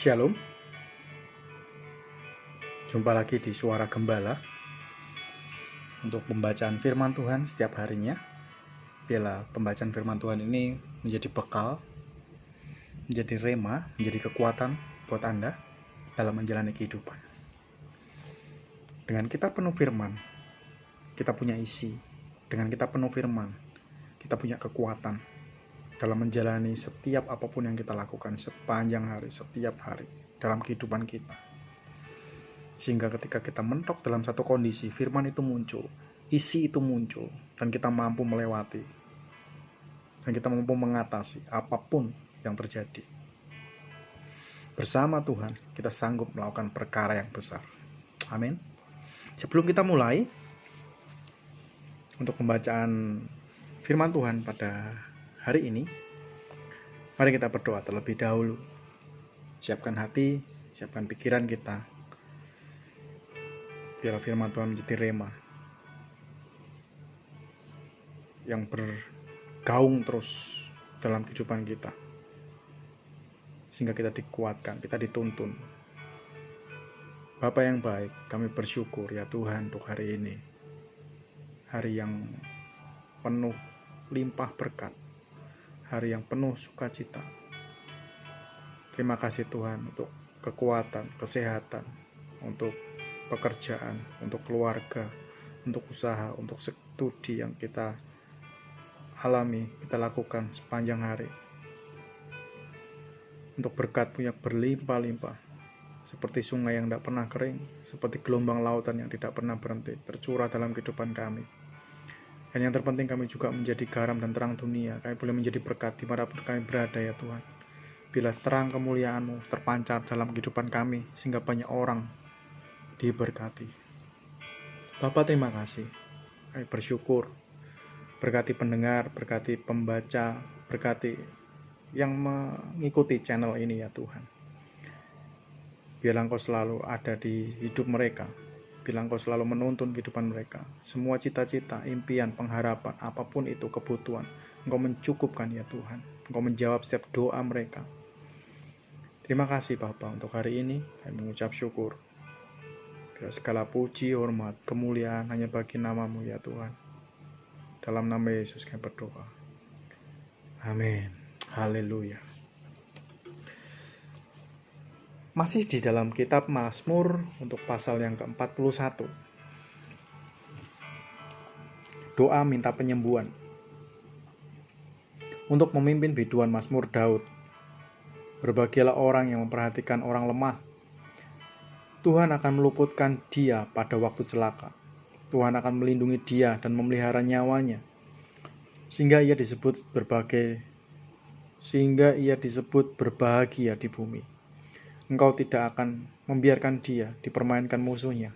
Shalom, jumpa lagi di Suara Gembala untuk pembacaan firman Tuhan setiap harinya. Biarlah pembacaan firman Tuhan ini menjadi bekal, menjadi rema, menjadi kekuatan buat Anda dalam menjalani kehidupan. Dengan kita penuh firman, kita punya isi. Dengan kita penuh firman, kita punya kekuatan dalam menjalani setiap apapun yang kita lakukan sepanjang hari, setiap hari dalam kehidupan kita. Sehingga ketika kita mentok dalam satu kondisi, firman itu muncul, isi itu muncul, dan kita mampu melewati, dan kita mampu mengatasi apapun yang terjadi. Bersama Tuhan, kita sanggup melakukan perkara yang besar. Amin. Sebelum kita mulai untuk pembacaan firman Tuhan pada hari ini, mari kita berdoa terlebih dahulu. Siapkan hati, siapkan pikiran kita. Biarlah firman Tuhan menjadi rema yang bergaung terus dalam kehidupan kita, sehingga kita dikuatkan, kita dituntun. Bapa yang baik, kami bersyukur ya Tuhan untuk hari ini, hari yang penuh limpah berkat, hari yang penuh sukacita. Terima kasih Tuhan untuk kekuatan, kesehatan, untuk pekerjaan, untuk keluarga, untuk usaha, untuk studi yang kita alami, kita lakukan sepanjang hari. Untuk berkat-Mu yang berlimpah-limpah, seperti sungai yang tidak pernah kering, seperti gelombang lautan yang tidak pernah berhenti, tercurah dalam kehidupan kami. Dan yang terpenting, kami juga menjadi garam dan terang dunia. Kami boleh menjadi berkat dimanapun kami berada ya Tuhan. Bila terang kemuliaan-Mu terpancar dalam kehidupan kami, sehingga banyak orang diberkati. Bapa, terima kasih. Kami bersyukur. Berkati pendengar, berkati pembaca, berkati yang mengikuti channel ini ya Tuhan. Biarlah Engkau selalu ada di hidup mereka. Biarlah Engkau selalu menuntun kehidupan mereka. Semua cita-cita, impian, pengharapan, apapun itu kebutuhan, Engkau mencukupkan ya Tuhan. Engkau menjawab setiap doa mereka. Terima kasih Bapa untuk hari ini. Kami mengucap syukur. Biar segala puji, hormat, kemuliaan hanya bagi nama-Mu ya Tuhan. Dalam nama Yesus kami berdoa. Amin. Haleluya. Masih di dalam kitab Mazmur untuk pasal yang ke-41. Doa minta penyembuhan. Untuk memimpin biduan Mazmur Daud. Berbahagialah orang yang memperhatikan orang lemah. Tuhan akan meluputkan dia pada waktu celaka. Tuhan akan melindungi dia dan memelihara nyawanya, sehingga ia disebut berbahagia di bumi. Engkau tidak akan membiarkan dia dipermainkan musuhnya.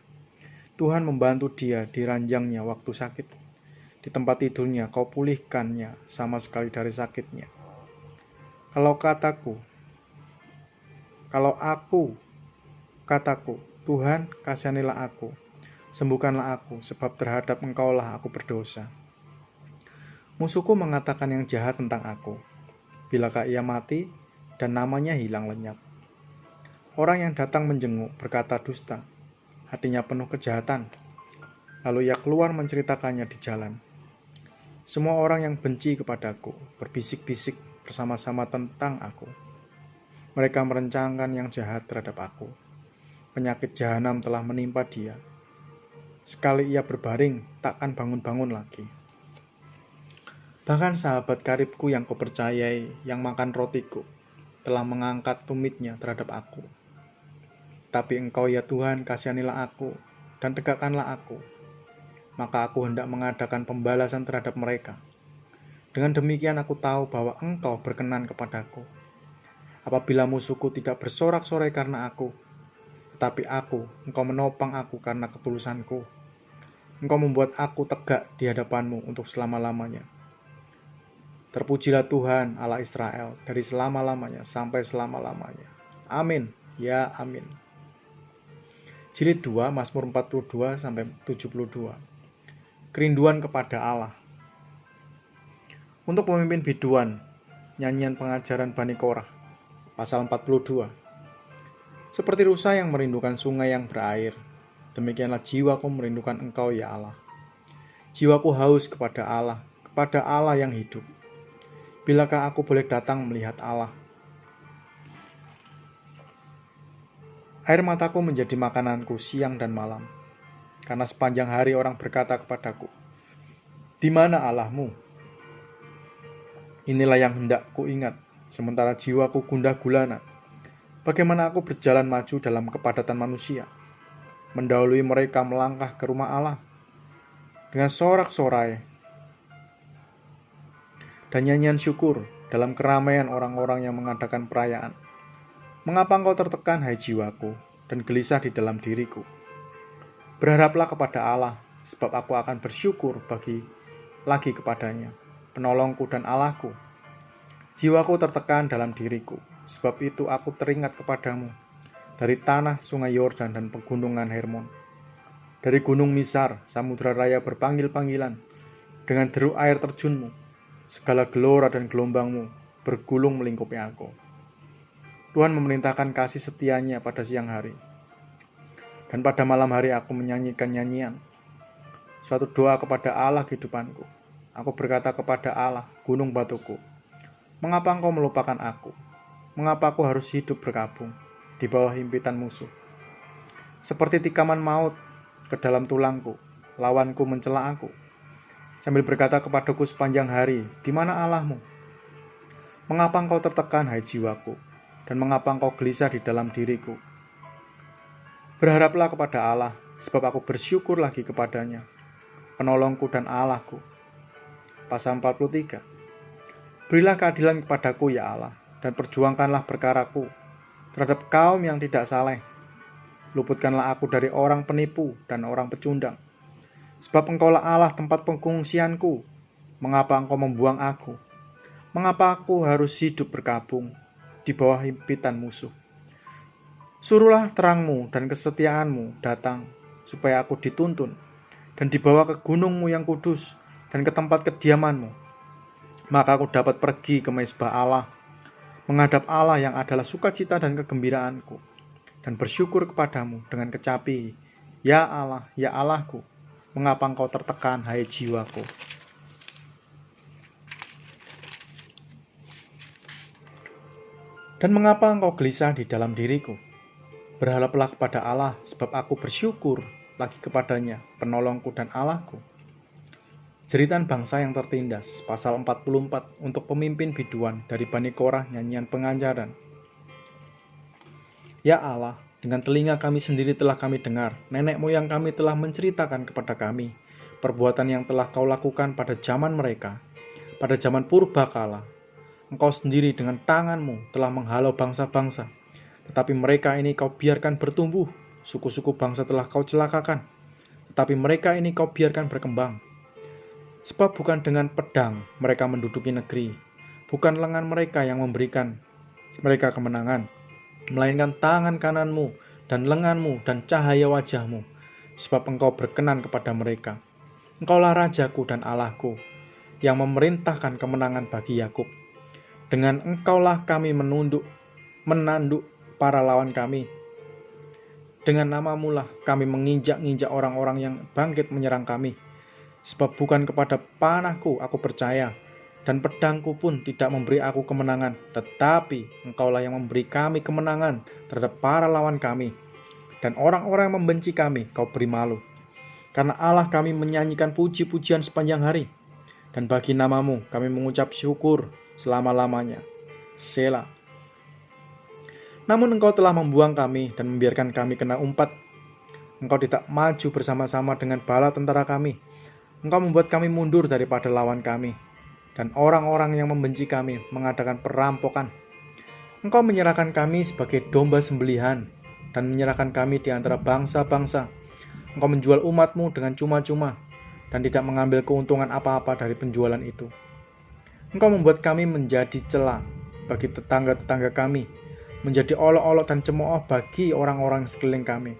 Tuhan membantu dia di ranjangnya waktu sakit. Di tempat tidurnya kau pulihkannya sama sekali dari sakitnya. Kalau kataku, Tuhan kasihanilah aku, sembuhkanlah aku, sebab terhadap Engkaulah aku berdosa. Musuhku mengatakan yang jahat tentang aku, bilakah ia mati dan namanya hilang lenyap. Orang yang datang menjenguk berkata dusta, hatinya penuh kejahatan, lalu ia keluar menceritakannya di jalan. Semua orang yang benci kepadaku berbisik-bisik bersama-sama tentang aku. Mereka merencanakan yang jahat terhadap aku. Penyakit jahanam telah menimpa dia. Sekali ia berbaring, takkan bangun-bangun lagi. Bahkan sahabat karibku yang kupercayai, yang makan rotiku, telah mengangkat tumitnya terhadap aku. Tapi Engkau ya Tuhan, kasihanilah aku, dan tegakkanlah aku. Maka aku hendak mengadakan pembalasan terhadap mereka. Dengan demikian aku tahu bahwa Engkau berkenan kepadaku. Apabila musuhku tidak bersorak-sorai karena aku, tetapi Engkau menopang aku karena ketulusanku. Engkau membuat aku tegak di hadapan-Mu untuk selama-lamanya. Terpujilah Tuhan Allah Israel dari selama-lamanya sampai selama-lamanya. Amin. Ya amin. Jilid 2, Mazmur 42 sampai 72. Kerinduan kepada Allah. Untuk pemimpin biduan, nyanyian pengajaran Bani Korah, pasal 42. Seperti rusa yang merindukan sungai yang berair, demikianlah jiwaku merindukan Engkau ya Allah. Jiwaku haus kepada Allah yang hidup. Bilakah aku boleh datang melihat Allah? Air mataku menjadi makananku siang dan malam, karena sepanjang hari orang berkata kepadaku, "Di mana Allahmu?" Inilah yang hendak ku ingat, sementara jiwaku gundah gulana. Bagaimana aku berjalan maju dalam kepadatan manusia, mendahului mereka melangkah ke rumah Allah, dengan sorak-sorai dan nyanyian syukur dalam keramaian orang-orang yang mengadakan perayaan. Mengapa engkau tertekan, hai jiwaku, dan gelisah di dalam diriku? Berharaplah kepada Allah, sebab aku akan bersyukur lagi kepadanya, penolongku dan Allahku. Jiwaku tertekan dalam diriku, sebab itu aku teringat kepadamu, dari tanah sungai Yordan dan pegunungan Hermon. Dari gunung Misar, samudra raya berpanggil-panggilan, dengan deru air terjunmu, segala gelora dan gelombangmu bergulung melingkupi aku. Tuhan memerintahkan kasih setianya pada siang hari, dan pada malam hari aku menyanyikan nyanyian, suatu doa kepada Allah kehidupanku. Aku berkata kepada Allah, gunung batuku, mengapa engkau melupakan aku? Mengapa aku harus hidup berkabung di bawah himpitan musuh? Seperti tikaman maut ke dalam tulangku, lawanku mencela aku, sambil berkata kepadaku sepanjang hari, di mana Allahmu? Mengapa engkau tertekan, hai jiwaku, dan mengapa engkau gelisah di dalam diriku? Berharaplah kepada Allah, sebab aku bersyukur lagi kepadanya, penolongku dan Allahku. Pasal 43. Berilah keadilan kepadaku ya Allah, dan perjuangkanlah perkaraku terhadap kaum yang tidak saleh. Luputkanlah aku dari orang penipu dan orang pecundang. Sebab engkaulah Allah tempat pengungsianku. Mengapa engkau membuang aku? Mengapa aku harus hidup berkabung di bawah himpitan musuh? Suruhlah terangmu dan kesetiaanmu datang, supaya aku dituntun, dan dibawa ke gunungmu yang kudus, dan ke tempat kediamanmu. Maka aku dapat pergi ke mezbah Allah, menghadap Allah yang adalah sukacita dan kegembiraanku, dan bersyukur kepadamu dengan kecapi, ya Allah, ya Allahku, mengapa engkau tertekan, hai jiwaku? Dan mengapa engkau gelisah di dalam diriku? Berharaplah kepada Allah, sebab aku bersyukur lagi kepadanya, penolongku dan Allahku. Jeritan bangsa yang tertindas, pasal 44, untuk pemimpin biduan dari Bani Korah, nyanyian pengajaran. Ya Allah, dengan telinga kami sendiri telah kami dengar, nenek moyang kami telah menceritakan kepada kami, perbuatan yang telah kau lakukan pada zaman mereka, pada zaman purbakala. Engkau sendiri dengan tanganmu telah menghalau bangsa-bangsa, tetapi mereka ini kau biarkan bertumbuh. Suku-suku bangsa telah kau celakakan, tetapi mereka ini kau biarkan berkembang. Sebab bukan dengan pedang mereka menduduki negeri, bukan lengan mereka yang memberikan mereka kemenangan, melainkan tangan kananmu dan lenganmu dan cahaya wajahmu. Sebab engkau berkenan kepada mereka. Engkaulah Rajaku dan Allahku, yang memerintahkan kemenangan bagi Yakub. Dengan engkaulah kami menanduk para lawan kami. Dengan namamu lah kami menginjak-injak orang-orang yang bangkit menyerang kami. Sebab bukan kepada panahku aku percaya, dan pedangku pun tidak memberi aku kemenangan, tetapi engkaulah yang memberi kami kemenangan terhadap para lawan kami. Dan orang-orang yang membenci kami kau beri malu. Karena Allah kami menyanyikan puji-pujian sepanjang hari, dan bagi namamu kami mengucap syukur selama-lamanya. Selah. Namun engkau telah membuang kami dan membiarkan kami kena umpat. Engkau tidak maju bersama-sama dengan bala tentara kami. Engkau membuat kami mundur daripada lawan kami, dan orang-orang yang membenci kami mengadakan perampokan. Engkau menyerahkan kami sebagai domba sembelihan, dan menyerahkan kami di antara bangsa-bangsa. Engkau menjual umatmu dengan cuma-cuma, dan tidak mengambil keuntungan apa-apa dari penjualan itu. Engkau membuat kami menjadi cela bagi tetangga-tetangga kami, menjadi olok-olok dan cemooh bagi orang-orang sekeliling kami.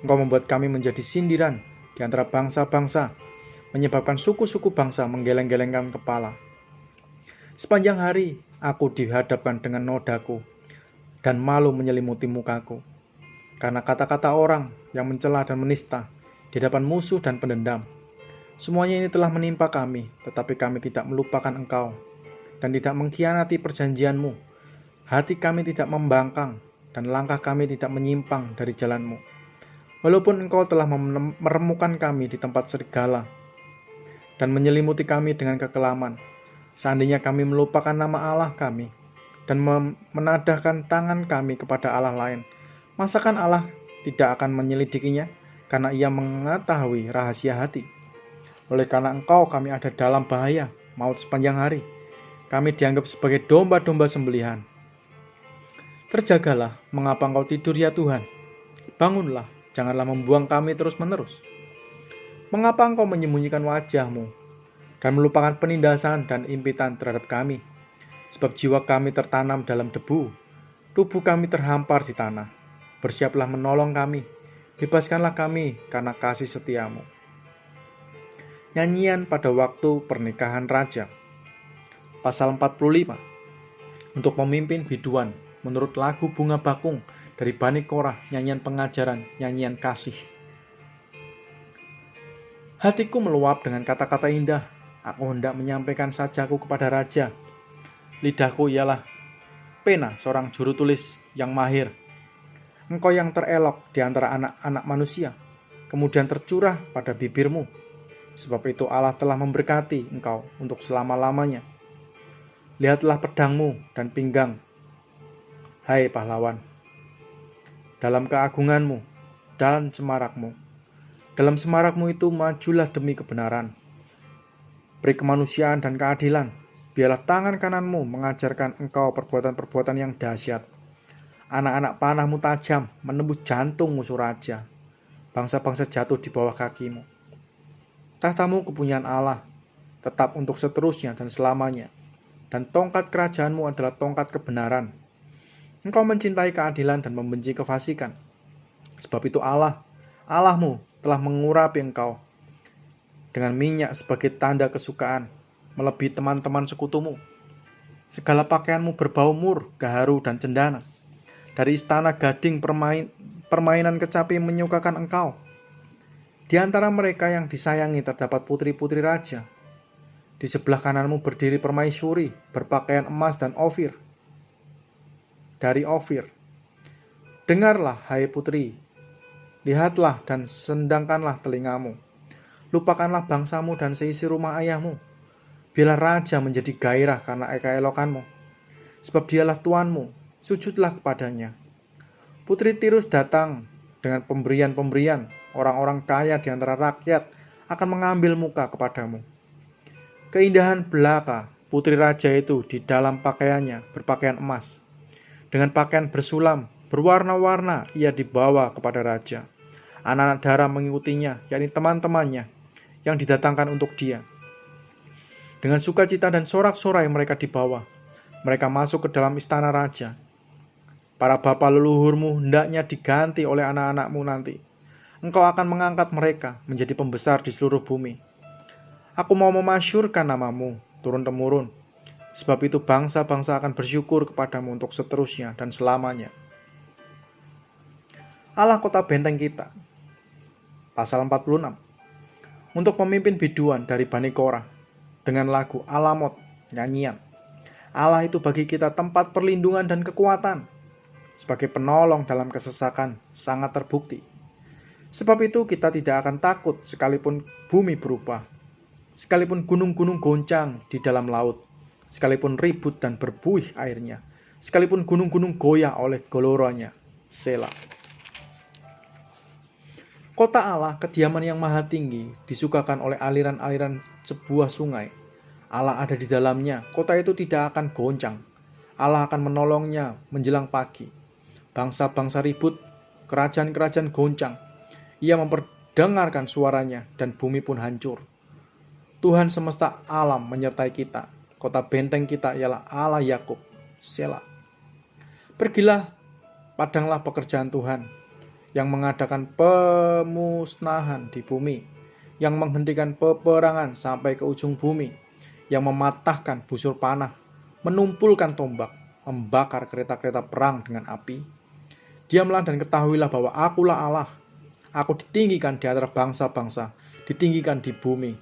Engkau membuat kami menjadi sindiran di antara bangsa-bangsa, menyebabkan suku-suku bangsa menggeleng-gelengkan kepala. Sepanjang hari aku dihadapkan dengan nodaku, dan malu menyelimuti mukaku. karena kata-kata orang yang mencela dan menista di hadapan musuh dan pendendam. Semuanya ini telah menimpa kami, tetapi kami tidak melupakan Engkau dan tidak mengkhianati perjanjian-Mu. Hati kami tidak membangkang dan langkah kami tidak menyimpang dari jalan-Mu. Walaupun Engkau telah meremukkan kami di tempat serigala dan menyelimuti kami dengan kekelaman, seandainya kami melupakan nama Allah kami dan menadahkan tangan kami kepada Allah lain, masakan Allah tidak akan menyelidikinya karena Ia mengetahui rahasia hati? Oleh karena Engkau kami ada dalam bahaya maut sepanjang hari. Kami dianggap sebagai domba-domba sembelihan. Terjagalah, mengapa Engkau tidur ya Tuhan? Bangunlah, janganlah membuang kami terus-menerus. Mengapa Engkau menyembunyikan wajah-Mu dan melupakan penindasan dan impitan terhadap kami? Sebab jiwa kami tertanam dalam debu, tubuh kami terhampar di tanah. Bersiaplah menolong kami, bebaskanlah kami karena kasih setia-Mu. Nyanyian pada waktu pernikahan raja. Pasal 45. Untuk pemimpin biduan, menurut lagu Bunga Bakung dari Bani Korah, nyanyian pengajaran, nyanyian kasih. Hatiku meluap dengan kata-kata indah, aku hendak menyampaikan sajaku kepada raja. Lidahku ialah pena seorang juru tulis yang mahir. Engkau yang terelok di antara anak-anak manusia, kemudian tercurah pada bibirmu. Sebab itu Allah telah memberkati engkau untuk selama-lamanya. Lihatlah pedangmu dan pinggang, hai pahlawan, dalam keagunganmu dan semarakmu. Dalam semarakmu itu majulah demi kebenaran. Beri kemanusiaan dan keadilan. Biarlah tangan kananmu mengajarkan engkau perbuatan-perbuatan yang dahsyat. Anak-anak panahmu tajam menembus jantung musuh raja. Bangsa-bangsa jatuh di bawah kakimu. Tahtamu kepunyaan Allah, tetap untuk seterusnya dan selamanya. Dan tongkat kerajaanmu adalah tongkat kebenaran. Engkau mencintai keadilan dan membenci kefasikan. Sebab itu Allahmu telah mengurapi engkau dengan minyak sebagai tanda kesukaan, melebihi teman-teman sekutumu. Segala pakaianmu berbau mur, gaharu, dan cendana. Dari istana gading permainan kecapi menyukakan engkau. Di antara mereka yang disayangi terdapat putri-putri raja. Di sebelah kananmu berdiri permaisuri berpakaian emas dan Ofir. Dari Ofir. Dengarlah, hai putri. Lihatlah dan sendangkanlah telingamu. Lupakanlah bangsamu dan seisi rumah ayahmu. Biarlah raja menjadi gairah karena keelokanmu. Sebab dialah tuanmu, sujudlah kepadanya. Putri Tirus datang dengan pemberian-pemberian. Orang-orang kaya di antara rakyat akan mengambil muka kepadamu. Keindahan belaka putri raja itu di dalam pakaiannya berpakaian emas. Dengan pakaian bersulam, berwarna-warna ia dibawa kepada raja. Anak-anak dara mengikutinya, yakni teman-temannya yang didatangkan untuk dia. Dengan sukacita dan sorak-sorai mereka dibawa. Mereka masuk ke dalam istana raja. Para bapa leluhurmu hendaknya diganti oleh anak-anakmu nanti. Engkau akan mengangkat mereka menjadi pembesar di seluruh bumi. Aku mau memasyurkan namamu turun-temurun. Sebab itu bangsa-bangsa akan bersyukur kepadamu untuk seterusnya dan selamanya. Allah kota benteng kita. Pasal 46. Untuk pemimpin biduan dari Bani Korah dengan lagu Alamot, nyanyian. Allah itu bagi kita tempat perlindungan dan kekuatan. Sebagai penolong dalam kesesakan sangat terbukti. Sebab itu kita tidak akan takut sekalipun bumi berubah. Sekalipun gunung-gunung goncang di dalam laut. Sekalipun ribut dan berbuih airnya. Sekalipun gunung-gunung goyah oleh geloranya. Selah. Kota Allah, kediaman yang maha tinggi, disukakan oleh aliran-aliran sebuah sungai. Allah ada di dalamnya, kota itu tidak akan goncang. Allah akan menolongnya menjelang pagi. Bangsa-bangsa ribut, kerajaan-kerajaan goncang. Ia memperdengarkan suaranya dan bumi pun hancur. Tuhan semesta alam menyertai kita. Kota benteng kita ialah Allah Yakub. Selah. Pergilah, padanglah pekerjaan Tuhan yang mengadakan pemusnahan di bumi, yang menghentikan peperangan sampai ke ujung bumi, yang mematahkan busur panah, menumpulkan tombak, membakar kereta-kereta perang dengan api. Diamlah dan ketahuilah bahwa akulah Allah. Aku ditinggikan di antara bangsa-bangsa, ditinggikan di bumi.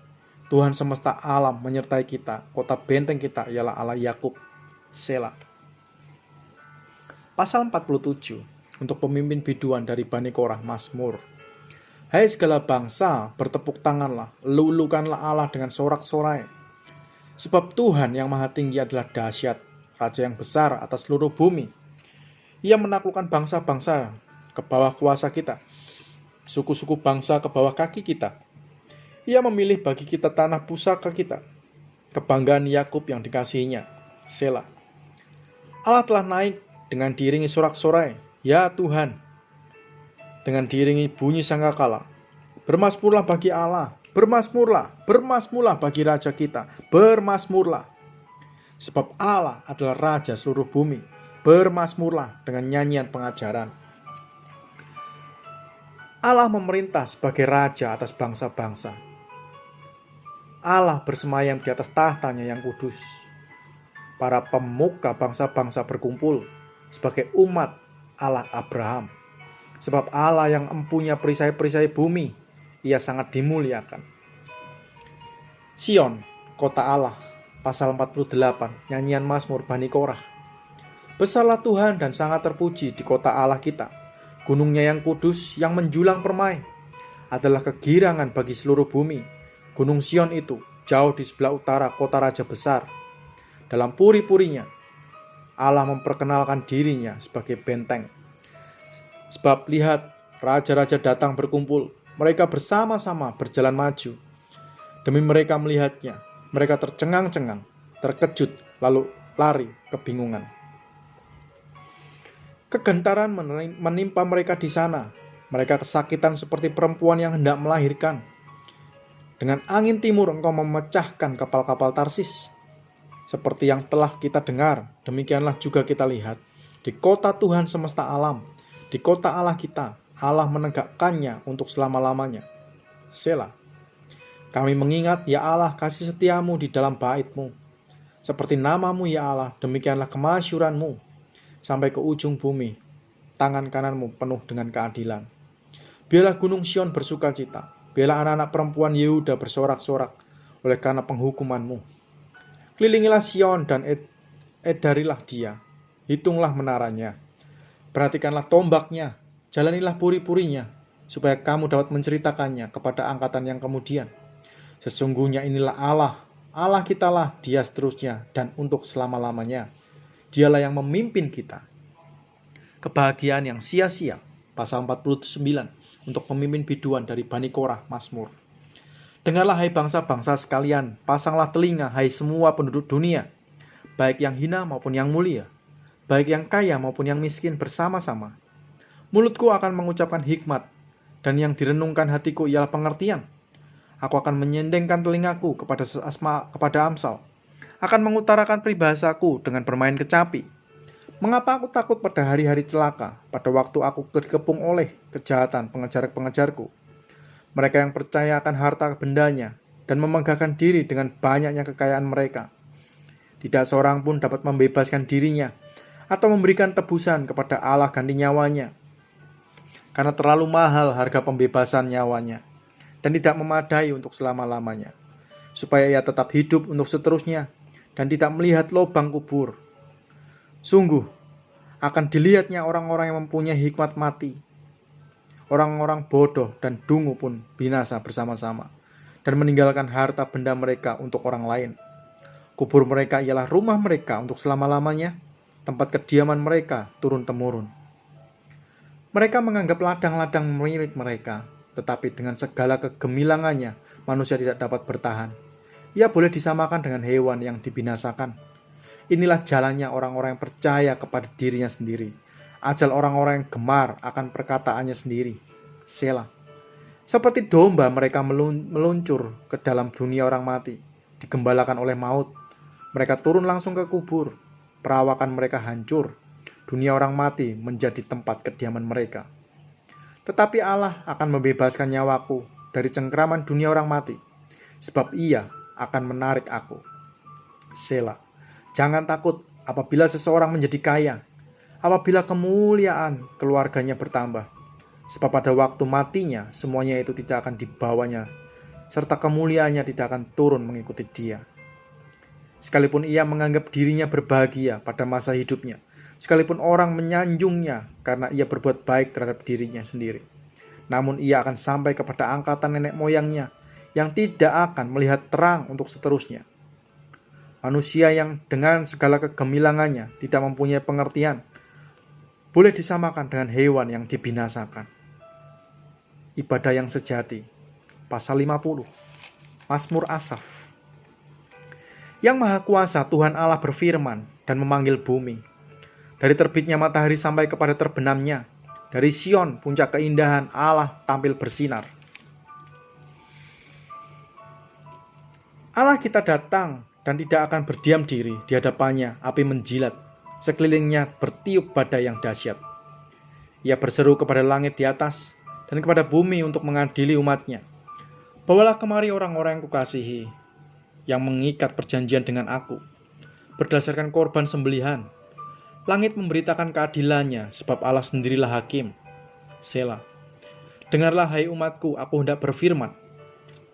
Tuhan semesta alam menyertai kita. Kota benteng kita ialah Allah Yakub. Selah. Pasal 47 untuk pemimpin biduan dari Bani Korah, Mazmur. Hai segala bangsa, bertepuk tanganlah, lulukanlah Allah dengan sorak-sorai. Sebab Tuhan yang maha tinggi adalah dahsyat, Raja yang besar atas seluruh bumi. Ia menaklukkan bangsa-bangsa ke bawah kuasa kita, suku-suku bangsa ke bawah kaki kita. Ia memilih bagi kita tanah pusaka kita, kebanggaan Yakub yang dikasihinya. Selah. Allah telah naik dengan diiringi sorak-sorai, ya Tuhan, dengan diiringi bunyi sangkakala. Bermasmurlah bagi Allah, bermasmurlah, bermasmurlah bagi Raja kita, bermasmurlah. Sebab Allah adalah Raja seluruh bumi, bermasmurlah dengan nyanyian pengajaran. Allah memerintah sebagai Raja atas bangsa-bangsa. Allah bersemayam di atas tahtanya yang kudus. Para pemuka bangsa-bangsa berkumpul sebagai umat Allah Abraham. Sebab Allah yang empunya perisai-perisai bumi, ia sangat dimuliakan. Sion, kota Allah, pasal 48, nyanyian Mazmur Bani Korah. Besarlah Tuhan dan sangat terpuji di kota Allah kita. Gunungnya yang kudus, yang menjulang permai, adalah kegirangan bagi seluruh bumi. Gunung Sion itu jauh di sebelah utara kota Raja besar. Dalam puri-purinya, Allah memperkenalkan dirinya sebagai benteng. Sebab lihat, raja-raja datang berkumpul. Mereka bersama-sama berjalan maju. Demi mereka melihatnya, mereka tercengang-cengang, terkejut, lalu lari kebingungan. Kegentaran menimpa mereka di sana. Mereka kesakitan seperti perempuan yang hendak melahirkan. Dengan angin timur engkau memecahkan kapal-kapal Tarsis. Seperti yang telah kita dengar, demikianlah juga kita lihat. Di kota Tuhan semesta alam, di kota Allah kita, Allah menegakkannya untuk selama-lamanya. Selah. Kami mengingat, ya Allah, kasih setiamu di dalam bait-Mu. Seperti namamu, ya Allah, demikianlah kemasyuran-Mu. Sampai ke ujung bumi, tangan kananmu penuh dengan keadilan. Biarlah gunung Sion bersukacita, biarlah anak-anak perempuan Yehuda bersorak-sorak oleh karena penghukuman-Mu. Kelilingilah Sion dan edarilah dia, hitunglah menaranya, perhatikanlah tombaknya, jalanilah puri-purinya, supaya kamu dapat menceritakannya kepada angkatan yang kemudian. Sesungguhnya inilah Allah, Allah kitalah dia seterusnya dan untuk selama-lamanya. Dialah yang memimpin kita. Kebahagiaan yang sia-sia, pasal 49, untuk pemimpin biduan dari Bani Korah, Mazmur. Dengarlah hai bangsa-bangsa sekalian, pasanglah telinga hai semua penduduk dunia, baik yang hina maupun yang mulia, baik yang kaya maupun yang miskin bersama-sama. Mulutku akan mengucapkan hikmat, dan yang direnungkan hatiku ialah pengertian. Aku akan menyendengkan telingaku kepada Amsal, akan mengutarakan peribahasaku dengan bermain kecapi. Mengapa aku takut pada hari-hari celaka, pada waktu aku dikepung oleh kejahatan pengejar-pengejarku? Mereka yang percaya akan harta bendanya dan memegahkan diri dengan banyaknya kekayaan mereka. Tidak seorang pun dapat membebaskan dirinya atau memberikan tebusan kepada Allah ganti nyawanya. Karena terlalu mahal harga pembebasan nyawanya dan tidak memadai untuk selama-lamanya. Supaya ia tetap hidup untuk seterusnya dan tidak melihat lubang kubur. Sungguh, akan dilihatnya orang-orang yang mempunyai hikmat mati. Orang-orang bodoh dan dungu pun binasa bersama-sama dan meninggalkan harta benda mereka untuk orang lain. Kubur mereka ialah rumah mereka untuk selama-lamanya, tempat kediaman mereka turun-temurun. Mereka menganggap ladang-ladang milik mereka, tetapi dengan segala kegemilangannya manusia tidak dapat bertahan. Ia boleh disamakan dengan hewan yang dibinasakan. Inilah jalannya orang-orang yang percaya kepada dirinya sendiri. Ajal orang-orang yang gemar akan perkataannya sendiri. Selah. Seperti domba mereka meluncur ke dalam dunia orang mati, digembalakan oleh maut. Mereka turun langsung ke kubur. Perawakan mereka hancur. Dunia orang mati menjadi tempat kediaman mereka. Tetapi Allah akan membebaskan nyawaku dari cengkraman dunia orang mati, sebab Ia akan menarik aku. Selah. Jangan takut apabila seseorang menjadi kaya, apabila kemuliaan keluarganya bertambah. Sebab pada waktu matinya, semuanya itu tidak akan dibawanya, serta kemuliaannya tidak akan turun mengikuti dia. Sekalipun ia menganggap dirinya berbahagia pada masa hidupnya, sekalipun orang menyanjungnya karena ia berbuat baik terhadap dirinya sendiri, namun ia akan sampai kepada angkatan nenek moyangnya yang tidak akan melihat terang untuk seterusnya. Manusia yang dengan segala kegemilangannya tidak mempunyai pengertian boleh disamakan dengan hewan yang dibinasakan. Ibadah yang sejati. Pasal 50. Mazmur Asaf. Yang Maha Kuasa Tuhan Allah berfirman dan memanggil bumi. Dari terbitnya matahari sampai kepada terbenamnya, dari Sion puncak keindahan Allah tampil bersinar. Allah kita datang dan tidak akan berdiam diri di hadapannya api menjilat, sekelilingnya bertiup badai yang dahsyat. Ia berseru kepada langit di atas dan kepada bumi untuk mengadili umatnya. Bawalah kemari orang-orang yang kukasihi, yang mengikat perjanjian dengan aku, berdasarkan korban sembelihan. Langit memberitakan keadilannya, sebab Allah sendirilah hakim. Selah. Dengarlah hai umatku, aku hendak berfirman.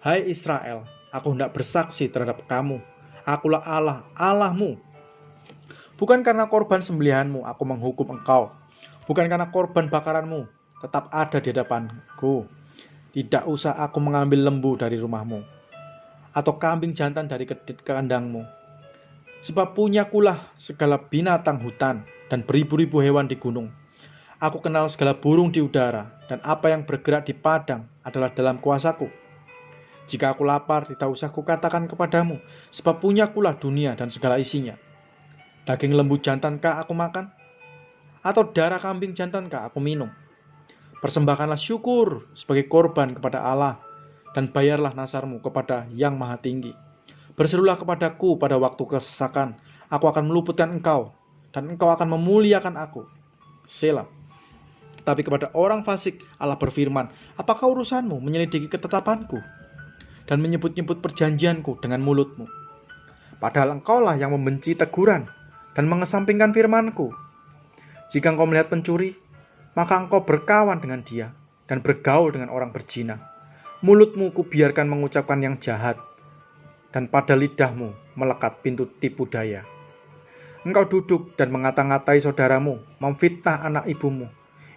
Hai Israel, aku hendak bersaksi terhadap kamu. Akulah Allah, Allahmu. Bukan karena korban sembelihanmu aku menghukum engkau. Bukan karena korban bakaranmu tetap ada di hadapanku. Tidak usah aku mengambil lembu dari rumahmu, atau kambing jantan dari kandangmu. Sebab punyakulah segala binatang hutan dan beribu-ribu hewan di gunung. Aku kenal segala burung di udara, dan apa yang bergerak di padang adalah dalam kuasaku. Jika aku lapar, tidak usah kukatakan kepadamu, sebab punyakulah dunia dan segala isinya. Daging lembu jantankah aku makan? Atau darah kambing jantankah aku minum? Persembahkanlah syukur sebagai korban kepada Allah, dan bayarlah nasarmu kepada Yang Maha Tinggi. Berserulah kepadaku pada waktu kesesakan, aku akan meluputkan engkau, dan engkau akan memuliakan aku. Selah. Tapi kepada orang fasik Allah berfirman, apakah urusanmu menyelidiki ketetapanku dan menyebut-nyebut perjanjianku dengan mulutmu? Padahal engkaulah yang membenci teguran dan mengesampingkan firmanku. Jika engkau melihat pencuri, maka engkau berkawan dengan dia dan bergaul dengan orang berzina. Mulutmu kubiarkan mengucapkan yang jahat, dan pada lidahmu melekat pintu tipu daya. Engkau duduk dan mengata-ngatai saudaramu, memfitnah anak ibumu.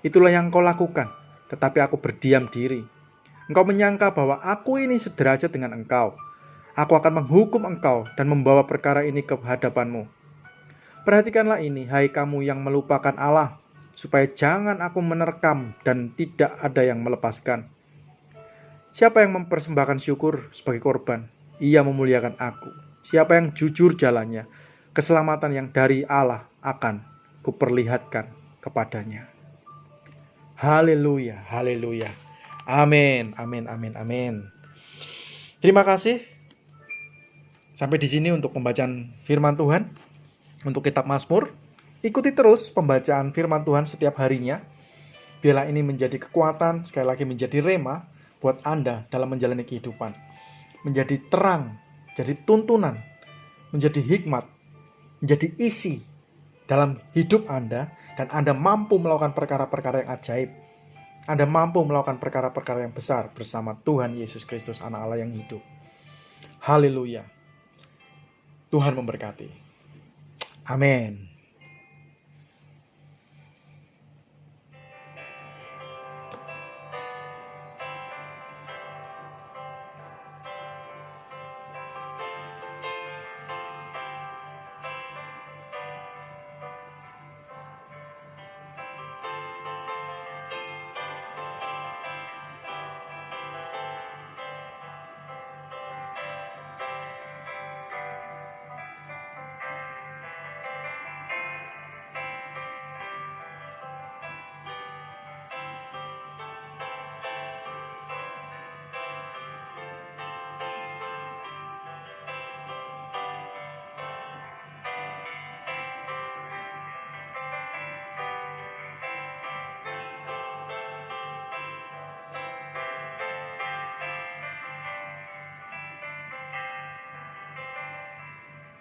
Itulah yang engkau lakukan, tetapi aku berdiam diri. Engkau menyangka bahwa aku ini sederajat dengan engkau. Aku akan menghukum engkau dan membawa perkara ini ke hadapanmu. Perhatikanlah ini, hai kamu yang melupakan Allah, supaya jangan aku menerkam dan tidak ada yang melepaskan. Siapa yang mempersembahkan syukur sebagai korban, ia memuliakan aku. Siapa yang jujur jalannya, keselamatan yang dari Allah akan kuperlihatkan kepadanya. Haleluya, haleluya. Amin, amin, amin, amin. Terima kasih. Sampai di sini untuk pembacaan firman Tuhan untuk kitab Mazmur. Ikuti terus pembacaan firman Tuhan setiap harinya. Biarlah ini menjadi kekuatan, sekali lagi menjadi rema buat Anda dalam menjalani kehidupan. Menjadi terang, jadi tuntunan, menjadi hikmat, menjadi isi dalam hidup Anda. Dan Anda mampu melakukan perkara-perkara yang ajaib. Anda mampu melakukan perkara-perkara yang besar bersama Tuhan Yesus Kristus, Anak Allah yang hidup. Haleluya. Tuhan memberkati. Amin.